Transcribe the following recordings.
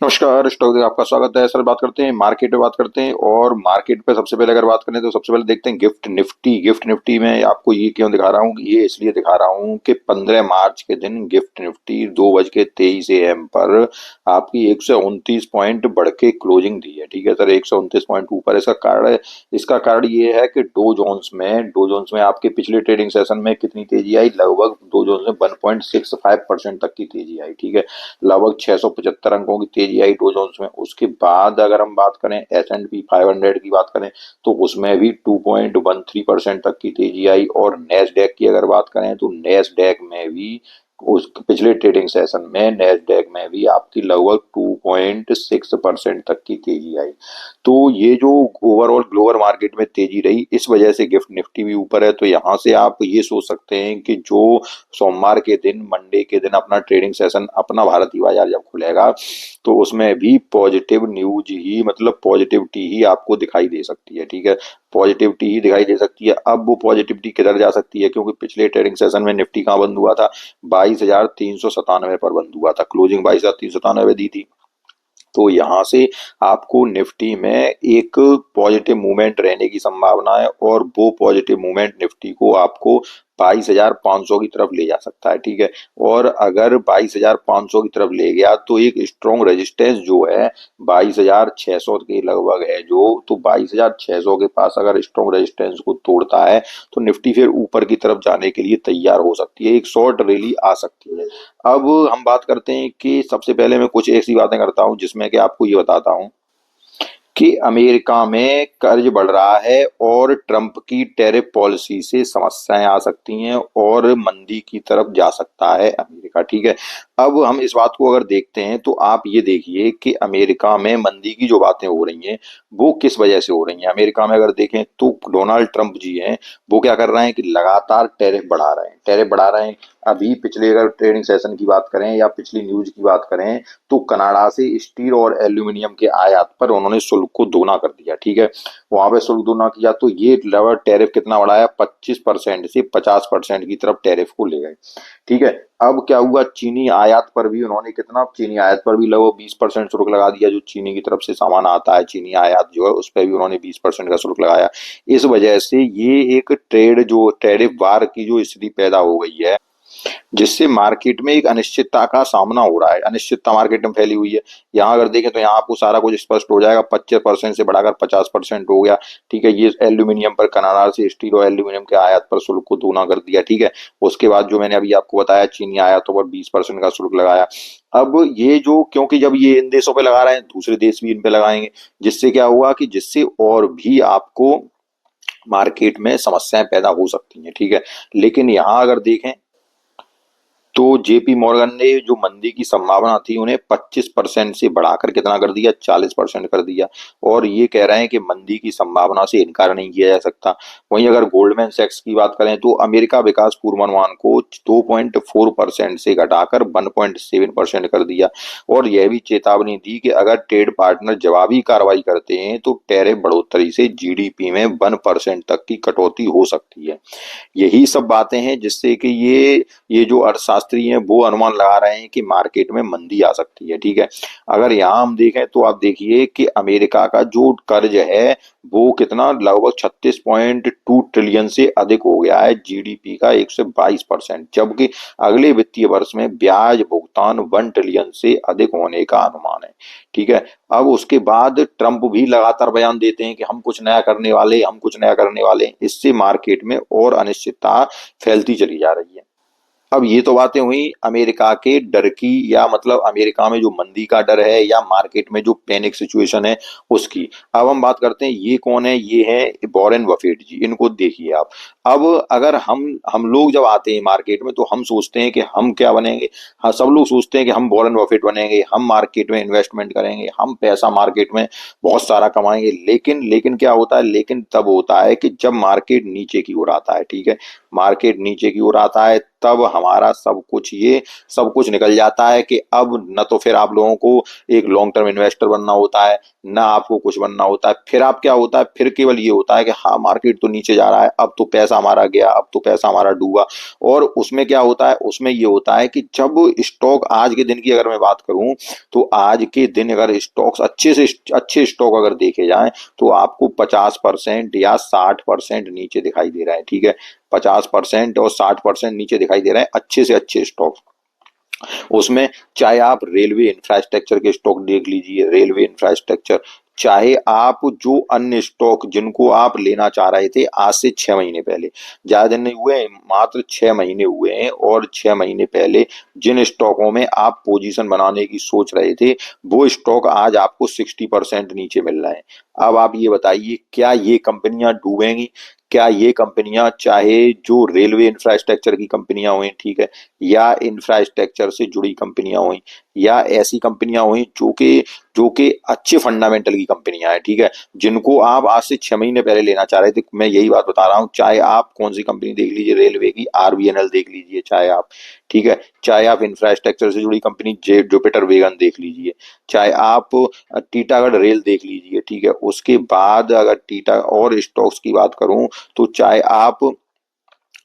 नमस्कार, स्टॉक में आपका स्वागत है। सर, बात करते हैं मार्केट पे, बात करते हैं। और मार्केट पे सबसे पहले अगर बात करें तो सबसे पहले देखते हैं गिफ्ट निफ्टी में आपको ये क्यों दिखा रहा हूँ, ये इसलिए दिखा रहा हूँ कि 15 मार्च के दिन गिफ्ट निफ्टी 2:23 AM पर आपकी 129 पॉइंट बढ़ के क्लोजिंग दी है। ठीक है सर, 129 पॉइंट ऊपर। इसका कारण ये है कि डो जोन्स में आपके पिछले ट्रेडिंग सेशन में कितनी तेजी आई, लगभग डो जोन्स में 1.65% तक की तेजी आई। ठीक है, लगभग 675 अंकों की तेजी आई डो जोन्स में। उसके बाद अगर हम बात करें S&P 500 की बात करें तो उसमें भी 2.13% तक की तेजी आई। और नेस्डैक की अगर बात करें तो नेस्डैक में भी उस पिछले ट्रेडिंग सेशन में नेस्डैक में भी आपकी लगभग 2.6% तक की तेजी आई। तो ये जो ओवरऑल ग्लोबल मार्केट में तेजी रही, इस वजह से गिफ्ट निफ्टी भी ऊपर है। तो यहाँ से आप ये सोच सकते हैं कि जो सोमवार के दिन, मंडे के दिन अपना ट्रेडिंग सेशन अपना भारतीय बाजार जब खुलेगा तो उसमें भी पॉजिटिव न्यूज ही, मतलब पॉजिटिविटी ही आपको दिखाई दे सकती है। ठीक है, पॉजिटिविटी ही दिखाई दे सकती है। अब वो पॉजिटिविटी किधर जा सकती है, क्योंकि पिछले ट्रेडिंग सेशन में निफ्टी कहाँ बंद हुआ था, 22,397 पर बंद हुआ था। क्लोजिंग 22,397 दी थी। तो यहाँ से आपको निफ्टी में एक पॉजिटिव मूवमेंट रहने की संभावना है, और वो पॉजिटिव मूवमेंट निफ्टी को आपको 22,500 की तरफ ले जा सकता है। ठीक है, और अगर 22,500 की तरफ ले गया तो एक स्ट्रॉन्ग रेजिस्टेंस जो है 22,600 के लगभग है, जो तो 22,600 के पास अगर स्ट्रॉन्ग रेजिस्टेंस को तोड़ता है तो निफ्टी फिर ऊपर की तरफ जाने के लिए तैयार हो सकती है, एक शॉर्ट रैली आ सकती है। अब हम बात करते हैं कि सबसे पहले मैं कुछ ऐसी बातें करता हूं जिसमें कि आपको ये बताता हूं कि अमेरिका में कर्ज बढ़ रहा है और ट्रंप की टैरिफ पॉलिसी से समस्याएं आ सकती हैं और मंदी की तरफ जा सकता है अमेरिका। ठीक है, अब हम इस बात को अगर देखते हैं तो आप ये देखिए कि अमेरिका में मंदी की जो बातें हो रही हैं वो किस वजह से हो रही हैं। अमेरिका में अगर देखें तो डोनाल्ड ट्रंप जी हैं, वो क्या कर रहे हैं कि लगातार टैरिफ बढ़ा रहे हैं। अभी पिछले अगर ट्रेडिंग सेशन की बात करें या पिछली न्यूज की बात करें तो कनाडा से स्टील और एल्यूमिनियम के आयात पर उन्होंने शुल्क को दोना कर दिया। ठीक है, वहां पे शुल्क दोना किया तो ये लेवल टैरिफ कितना बढ़ाया, 25% से 50% की तरफ टैरिफ को ले गए। ठीक है, अब क्या हुआ, चीनी आयात पर भी उन्होंने कितना, चीनी आयात पर भी लगभग 20% शुल्क लगा दिया। जो चीनी की तरफ से सामान आता है, चीनी आयात जो है उस पर भी उन्होंने 20% का शुल्क लगाया। इस वजह से ये एक ट्रेड जो टैरिफ वार की जो स्थिति पैदा हो गई है, जिससे मार्केट में एक अनिश्चितता का सामना हो रहा है। अनिश्चितता मार्केट में फैली हुई है। यहाँ अगर देखें तो यहाँ आपको सारा कुछ स्पष्ट हो जाएगा। 25% से बढ़ाकर 50% हो गया। ठीक है, ये एल्यूमिनियम पर कनाडा से स्टील और एल्यूमिनियम के आयात पर शुल्क को दोगुना कर दिया। ठीक है, उसके बाद जो मैंने अभी आपको बताया, चीनी आयातों पर 20% का शुल्क लगाया। अब ये जो, क्योंकि जब ये इन देशों पे लगा रहे हैं, दूसरे देश भी इन पे लगाएंगे, जिससे क्या हुआ कि जिससे और भी आपको मार्केट में समस्याएं पैदा हो सकती हैं। ठीक है, लेकिन यहाँ अगर देखें तो जेपी मॉर्गन ने जो मंदी की संभावना थी उन्हें 25% से बढ़ाकर कितना कर दिया, 40% कर दिया। और ये कह रहे हैं कि मंदी की संभावना से इनकार नहीं किया जा सकता। वहीं अगर गोल्डमैन सैक्स की बात करें तो अमेरिका विकास पूर्वानुमान को 2.4% से घटाकर 1.7% कर दिया। और यह भी चेतावनी दी कि अगर ट्रेड पार्टनर जवाबी कार्रवाई करते हैं तो टैरिफ बढ़ोतरी से जीडीपी में 1% तक की कटौती हो सकती है। यही सब बातें हैं जिससे कि ये जो अर्थशास्त्री हैं वो अनुमान लगा रहे हैं कि मार्केट में मंदी आ सकती है। ठीक है, अगर यहाँ हम देखें तो आप देखिए कि अमेरिका का जो कर्ज है वो कितना, लगभग 36.2 ट्रिलियन से अधिक हो गया है जीडीपी का, 122%। जबकि अगले वित्तीय वर्ष में ब्याज भुगतान 1 ट्रिलियन से अधिक होने का अनुमान है। ठीक है, अब उसके बाद ट्रंप भी लगातार बयान देते हैं कि हम कुछ नया करने वाले, हम कुछ नया करने वाले हैं। इससे मार्केट में और अनिश्चितता फैलती चली जा रही है। अब ये तो बातें हुई अमेरिका के डर की, या मतलब अमेरिका में जो मंदी का डर है या मार्केट में जो पैनिक सिचुएशन है उसकी। अब हम बात करते हैं ये कौन है, ये है वॉरेन बफेट जी। इनको देखिए आप। अब अगर हम लोग जब आते हैं मार्केट में तो हम सोचते हैं कि हम क्या बनेंगे। हाँ, सब लोग सोचते हैं कि हम वॉरेन बफेट बनेंगे, हम मार्केट में इन्वेस्टमेंट करेंगे, हम पैसा मार्केट में बहुत सारा कमाएंगे। लेकिन लेकिन क्या होता है, लेकिन तब होता है कि जब मार्केट नीचे की ओर आता है। ठीक है, मार्केट नीचे की ओर आता है तब हमारा सब कुछ निकल जाता है कि अब न तो फिर आप लोगों को एक लॉन्ग टर्म इन्वेस्टर बनना होता है, ना आपको कुछ बनना होता है। फिर आप क्या होता है, फिर केवल ये होता है कि हाँ मार्केट तो नीचे जा रहा है, अब तो पैसा हमारा गया, अब तो पैसा हमारा डूबा। और उसमें क्या होता है, उसमें ये होता है कि जब स्टॉक आज के दिन की अगर मैं बात करूं, तो आज के दिन अगर स्टॉक्स अच्छे से अच्छे स्टॉक अगर देखे जाएं, तो आपको 50% या 60% नीचे दिखाई दे रहा है। ठीक है, 50% और 60% नीचे दिखाई दे रहे हैं अच्छे से अच्छे स्टॉक। उसमें चाहे आप रेलवे इंफ्रास्ट्रक्चर के स्टॉक देख लीजिए, रेलवे इंफ्रास्ट्रक्चर, चाहे आप जो अन्य स्टॉक जिनको आप लेना चाह रहे थे आज से 6 महीने पहले, ज्यादा दिन नहीं हुए, मात्र 6 महीने हुए हैं, और 6 महीने पहले जिन स्टॉकों में आप पोजीशन बनाने की सोच रहे थे, वो स्टॉक आज आपको 60% नीचे मिल रहे हैं। अब आप ये बताइए, क्या ये कंपनियां डूबेंगी? क्या ये कंपनियां, चाहे जो रेलवे इंफ्रास्ट्रक्चर की कंपनियां हुई, ठीक है, या इंफ्रास्ट्रक्चर से जुड़ी कंपनियां हुई, या ऐसी कंपनियां हुई जो कि अच्छे फंडामेंटल की कंपनियां हैं, ठीक है, जिनको आप आज से 6 महीने पहले लेना चाह रहे थे, मैं यही बात बता रहा हूं, चाहे आप कौन सी कंपनी देख लीजिए, रेलवे की आरबीएनएल देख लीजिए, चाहे आप, ठीक है, चाहे आप इंफ्रास्ट्रक्चर से जुड़ी कंपनी जुपिटर वेगन देख लीजिए, चाहे आप टीटागढ़ रेल देख लीजिए, ठीक है, उसके बाद अगर टीटा और स्टॉक्स की बात करूं, तो चाहे आप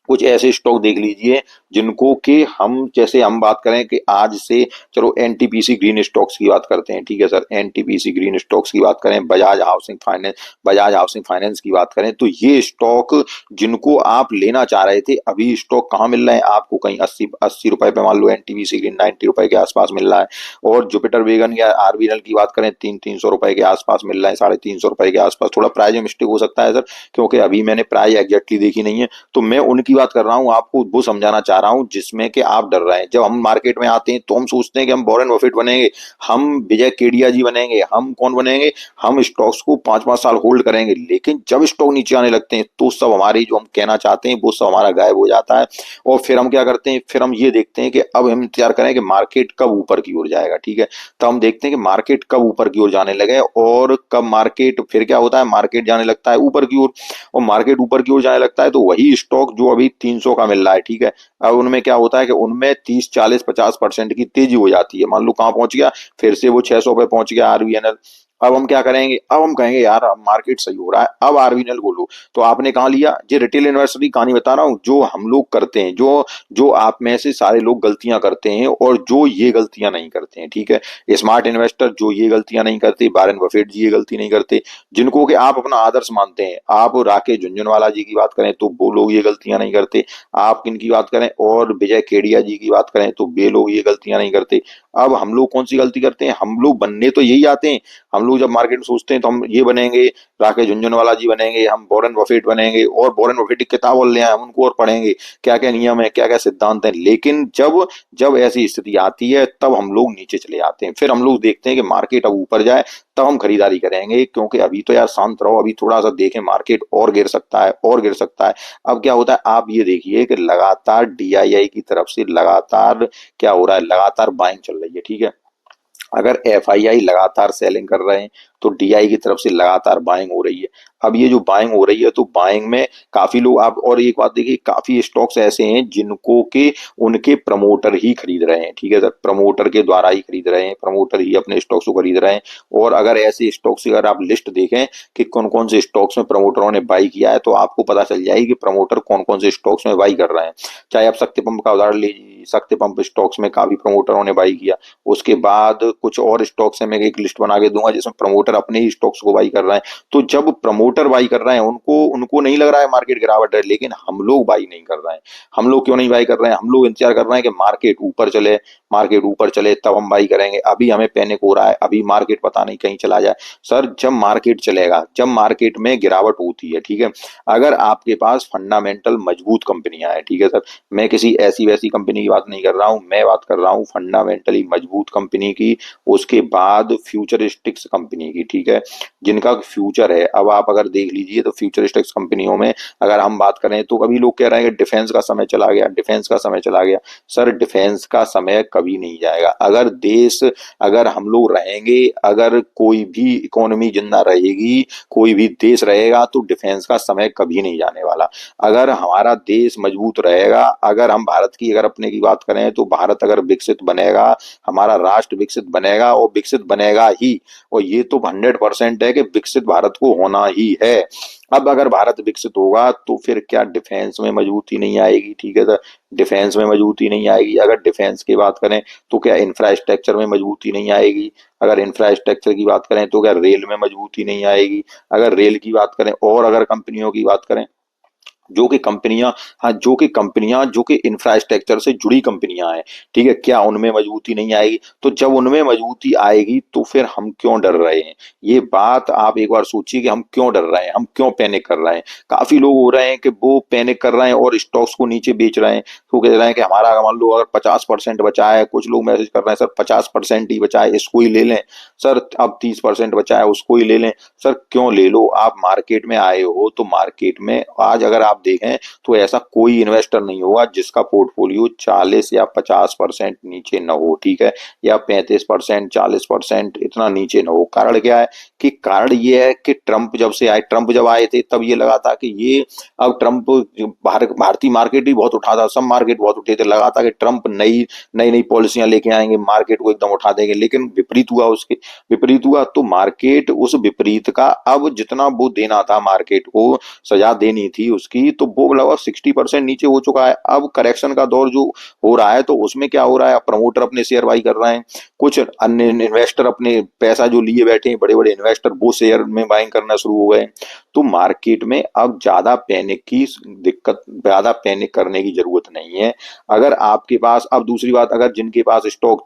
कुछ ऐसे स्टॉक देख लीजिए जिनको कि हम, जैसे हम बात करें कि आज से, चलो एनटीपीसी ग्रीन स्टॉक्स की बात करते हैं, ठीक है सर, एनटीपीसी ग्रीन स्टॉक्स की बात करें, बजाज हाउसिंग फाइनेंस की बात करें, तो ये स्टॉक जिनको आप लेना चाह रहे थे, अभी स्टॉक कहाँ मिल रहे हैं आपको? कहीं 80 80 रुपए पे, मान लो एनटीपीसी ग्रीन 90 रुपए के आसपास मिल रहा है, और जुपिटर वेगन या आरबीएनएल की बात करें, 300 300 रुपए के आसपास मिल रहा है, 350 रुपए के आसपास। थोड़ा प्राइस में मिस्टेक हो सकता है सर, क्योंकि अभी मैंने प्राइस एग्जैक्टली देखी नहीं है, तो मैं उनकी बात कर रहा हूँ, आपको वो समझाना चाह रहा हूँ जिसमें कि आप डर रहे हैं। जब हम मार्केट में आते हैं तो हम सोचते हैं कि हम वॉरेन बफेट बनेंगे, हम विजय केडिया जी बनेंगे, हम कौन बनेंगे, हम स्टॉक्स को 5 5 साल होल्ड करेंगे, लेकिन जब स्टॉक नीचे आने लगते हैं तो सब हमारी जो हम कहना चाहते हैं वो सब हमारा गायब हो जाता है। और फिर हम क्या करते हैं, फिर हम ये देखते हैं कि अब हम इंतजार करें कि मार्केट कब ऊपर की ओर जाएगा, ठीक है, तो हम देखते हैं कि मार्केट कब ऊपर की ओर जाने लगे, और कब मार्केट, फिर क्या होता है, मार्केट जाने लगता है ऊपर की ओर, और मार्केट ऊपर की ओर जाने लगता है तो वही स्टॉक जो अभी 300 का मिल रहा है, ठीक है, अब उनमें क्या होता है कि उनमें 30 40 50% की तेजी हो जाती है। मान लो कहाँ पहुंच गया, फिर से वो 600 पे पहुंच गया आरबीएनएल। अब हम क्या करेंगे, अब हम कहेंगे यार अब मार्केट सही हो रहा है, अब आरबीएनएल को लो। तो आपने कहाँ लिया? ये रिटेल इन्वेस्टर की कहानी बता रहा हूँ, जो हम लोग करते हैं, जो जो आप में से सारे लोग गलतियां करते हैं, और जो ये गलतियां नहीं करते हैं, ठीक है, स्मार्ट इन्वेस्टर जो ये गलतियां नहीं करते, वॉरेन बफेट जी ये गलती नहीं करते, जिनको कि आप अपना आदर्श मानते हैं, आप राकेश झुनझुनवाला जी की बात करें तो वो लोग ये गलतियां नहीं करते, आप किनकी बात करें, और विजय केडिया जी की बात करें तो वे लोग ये गलतियां नहीं करते। अब हम लोग कौन सी गलती करते हैं? हम लोग बनने तो यही आते हैं, हम लोग जब मार्केट में सोचते हैं तो हम ये बनेंगे, राकेश झुनझुनवाला जी बनेंगे, हम वॉरेन बफेट बनेंगे, और वॉरेन बफेट की किताब और ले आए, हम उनको और पढ़ेंगे, क्या क्या नियम है, क्या क्या सिद्धांत है, लेकिन जब जब ऐसी स्थिति आती है तब हम लोग नीचे चले आते हैं। फिर हम लोग देखते हैं कि मार्केट अब ऊपर जाए तब हम खरीदारी करेंगे, क्योंकि अभी तो यार शांत रहो, अभी थोड़ा सा देखें, मार्केट और गिर सकता है, और गिर सकता है। अब क्या होता है, आप ये देखिए कि लगातार डीआईआई की तरफ से लगातार क्या हो रहा है, लगातार बाइंग चल रही है, ठीक है, अगर एफआईआई लगातार सेलिंग कर रहे हैं तो डीआई की तरफ से लगातार बाइंग हो रही है। अब ये जो बाइंग हो रही है तो बाइंग में काफी लोग, आप और एक बात देखिए, काफी स्टॉक्स ऐसे हैं जिनको के उनके प्रमोटर ही खरीद रहे हैं, ठीक है सर, प्रमोटर के द्वारा ही खरीद रहे हैं, प्रमोटर ही अपने स्टॉक्स को खरीद रहे हैं। और अगर ऐसे स्टॉक्स की अगर आप लिस्ट देखें कि कौन कौन से स्टॉक्स में प्रमोटरों ने बाई किया है, तो आपको पता चल जाएगी कि प्रमोटर कौन कौन से स्टॉक्स में बाई कर रहे हैं। चाहे आप शक्ति पंप का उदाहरण लीजिए, शक्ति पंप स्टॉक्स में काफी प्रमोटरों ने बाई किया। उसके बाद कुछ और स्टॉक्स है, मैं एक लिस्ट बना के दूंगा जिसमें प्रमोटर अपने ही स्टॉक्स को बाई कर रहे हैं। तो जब प्रमोटर बाई कर रहे हैं, उनको उनको नहीं लग रहा है मार्केट गिरावट है, लेकिन हम लोग बाई नहीं कर रहे हैं। हम लोग क्यों नहीं बाई कर रहे हैं? हम लोग इंतजार कर रहे हैं कि मार्केट ऊपर चले, मार्केट ऊपर चले तब हम बाई करेंगे। अभी हमें पैनिक हो रहा है, अभी मार्केट पता नहीं कहीं चला जाए। सर जब मार्केट चलेगा, जब मार्केट में गिरावट होती है, ठीक है, अगर आपके पास फंडामेंटल मजबूत कंपनियां हैं, ठीक है सर, मैं किसी ऐसी वैसी कंपनी की बात नहीं कर रहा हूं, मैं बात कर रहा हूं फंडामेंटली मजबूत कंपनी की, उसके बाद फ्यूचरिस्टिक्स कंपनी की, ठीक है, जिनका फ्यूचर है। अब आप अगर देख लीजिए तो फ्यूचरिस्टिक्स कंपनियों में अगर हम बात करें तो कभी लोग कह रहे हैं कि डिफेंस का समय चला गया, डिफेंस का समय चला गया। सर डिफेंस का समय कभी कभी नहीं जाएगा। अगर हम लोग रहेंगे, अगर कोई भी इकोनॉमी जिंदा रहेगी, कोई भी देश रहेगा, तो डिफेंस का समय कभी नहीं जाने वाला। अगर हमारा देश मजबूत रहेगा, अगर हम भारत की अगर अपने की बात करें तो भारत अगर विकसित बनेगा, हमारा राष्ट्र विकसित बनेगा और विकसित बनेगा ही। और ये तो 100% है कि विकसित भारत को होना ही है। अब अगर भारत विकसित होगा तो फिर क्या डिफेंस में मजबूती नहीं आएगी? ठीक है सर, डिफेंस में मजबूती नहीं आएगी। अगर डिफेंस की बात करें तो क्या इंफ्रास्ट्रक्चर में मजबूती नहीं आएगी? अगर इंफ्रास्ट्रक्चर की बात करें तो क्या रेल में मजबूती नहीं आएगी? अगर रेल की बात करें और अगर कंपनियों की बात करें, जो कि कंपनियां, हाँ, जो कि इंफ्रास्ट्रक्चर से जुड़ी कंपनियां हैं, ठीक है, क्या उनमें मजबूती नहीं आएगी? तो जब उनमें मजबूती आएगी तो फिर हम क्यों डर रहे हैं? ये बात आप एक बार सोचिए कि हम क्यों डर रहे हैं, हम क्यों पैनिक कर रहे हैं। काफी लोग हो रहे हैं कि वो पैनिक कर रहे हैं और स्टॉक्स को नीचे बेच रहे हैं। तो कह रहे हैं कि हमारा मान लो अगर 50% बचा है, कुछ लोग मैसेज कर रहे हैं सर 50% ही बचा है, इसको ही ले लें। सर अब 30% बचा है, उसको ही ले लें। सर क्यों ले लो? आप मार्केट में आए हो तो मार्केट में आज अगर आप देखें तो ऐसा कोई इन्वेस्टर नहीं होगा जिसका पोर्टफोलियो 40 या 50% नीचे न हो, ठीक है, या 35%, 40% इतना नीचे न हो। कारण क्या है? कि कारण ये है कि ट्रंप जब आए थे तब ये लगा था कि ये, अब ट्रंप, भारतीय मार्केट ही बहुत उठा था, सब मार्केट बहुत उठे थे, लगा था कि ट्रंप नई नई नई पॉलिसियां लेके आएंगे, मार्केट को एकदम उठा देंगे। लेकिन विपरीत हुआ, उसके विपरीत हुआ। तो मार्केट उस विपरीत का अब जितना वो देना था, मार्केट को सजा देनी थी उसकी, तो वो लगभग 60% नीचे हो चुका है। अब करेक्शन का दौर जो हो रहा है तो उसमें क्या हो रहा है, प्रमोटर अपने शेयर बाई कर रहे हैं, कुछ अन्य इन्वेस्टर अपने पैसा जो लिए बैठे हैं, बड़े बड़े इन्वेस्टर, वो शेयर में बाइंग करना शुरू हो गए। तो मार्केट में अब ज्यादा पैनिक करने की जरूरत नहीं है। अगर आपके पास, अब दूसरी बात, अगर जिनके पास स्टॉक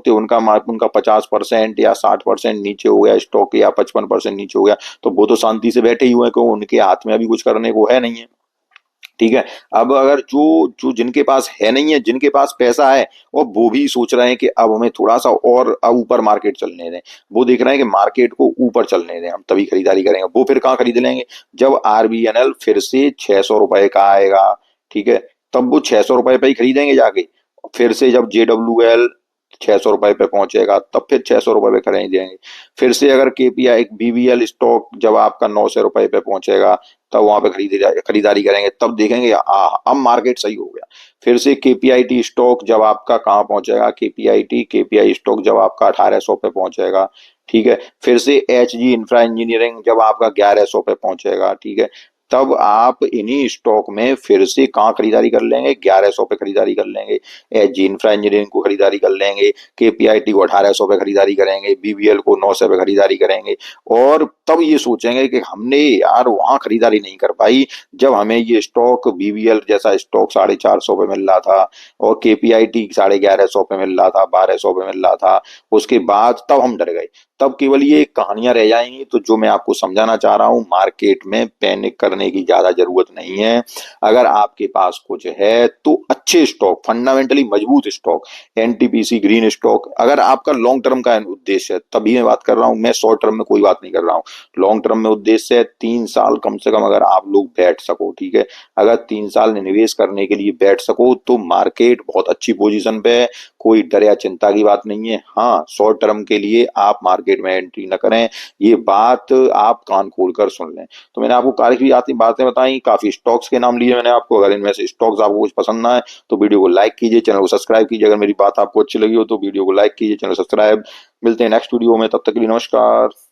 थे उनका 50% या 60% नीचे हो गया स्टॉक, या 55% नीचे हो गया, तो वो तो शांति से बैठे ही हुए, क्यों? उनके हाथ में अभी कुछ करने को है नहीं है, ठीक है। अब अगर जो जो जिनके पास है नहीं है, जिनके पास पैसा है, और वो भी सोच रहे हैं कि अब हमें थोड़ा सा और अब ऊपर मार्केट चलने दें, वो देख रहे हैं कि मार्केट को ऊपर चलने दें, हम तभी खरीदारी करेंगे। वो फिर कहाँ खरीद लेंगे? जब आरबीएनएल फिर से 600 रुपए का आएगा, ठीक है, तब वो 600 रुपए पे ही खरीदेंगे जाके। फिर से जब JWL 600 रुपए पे पहुंचेगा तब फिर 600 रुपए पे खरीदेंगे। फिर से अगर केपीआई बीवीएल स्टॉक जब आपका 900 रुपए पे पहुंचेगा, तब वहां पे खरीदारी करेंगे, तब देखेंगे अब मार्केट सही हो गया। फिर से केपीआईटी स्टॉक जब आपका कहाँ पहुंचेगा, केपीआई स्टॉक जब आपका 1800 पे पहुंचेगा, ठीक है, फिर से HG इंफ्रा इंजीनियरिंग जब आपका 1100 पे पहुंचेगा, ठीक है, तब आप इन्हीं स्टॉक में फिर से कहाँ खरीदारी कर लेंगे, 1100 पे खरीदारी कर लेंगे। HG इंफ्रा इंजीनियरिंग को खरीदारी कर लेंगे, केपीआईटी को 1800 पे खरीदारी करेंगे, बीबीएल को 900 पे खरीदारी करेंगे। और तब ये सोचेंगे कि हमने यार वहां खरीदारी नहीं कर पाई, जब हमें ये स्टॉक, बीबीएल जैसा स्टॉक 450 पे मिल रहा था, और केपीआईटी 1150 पे मिल रहा था, 1200 पे मिल रहा था। उसके बाद तब हम डर गए। तब केवल ये कहानियां रह जाएंगी। तो जो मैं आपको समझाना चाह रहा हूं, मार्केट में पैनिक करने की ज्यादा जरूरत नहीं है। अगर आपके पास कुछ है तो अच्छे स्टॉक, फंडामेंटली मजबूत स्टॉक, एनटीपीसी ग्रीन स्टॉक, अगर आपका लॉन्ग टर्म का उद्देश्य है, तभी मैं बात कर रहा हूं, मैं शॉर्ट टर्म में कोई बात नहीं कर रहा हूं। लॉन्ग टर्म में उद्देश्य है 3 साल कम से कम अगर आप लोग बैठ सको, ठीक है, अगर 3 साल निवेश करने के लिए बैठ सको तो मार्केट बहुत अच्छी पोजीशन पे है, कोई डर या चिंता की बात नहीं है। हाँ, शॉर्ट टर्म के लिए आप मार्केट में एंट्री न करें, ये बात आप कान खोलकर सुन लें। तो मैंने आपको काफी आती बातें बताई, काफी स्टॉक्स के नाम लिए मैंने आपको। अगर इनमें से स्टॉक्स आपको कुछ पसंद ना आए तो वीडियो को लाइक कीजिए, चैनल को सब्सक्राइब कीजिए। अगर मेरी बात आपको अच्छी लगी हो तो वीडियो को लाइक कीजिए, चैनल सब्सक्राइब। मिलते हैं नेक्स्ट वीडियो में, तब तक के लिए नमस्कार।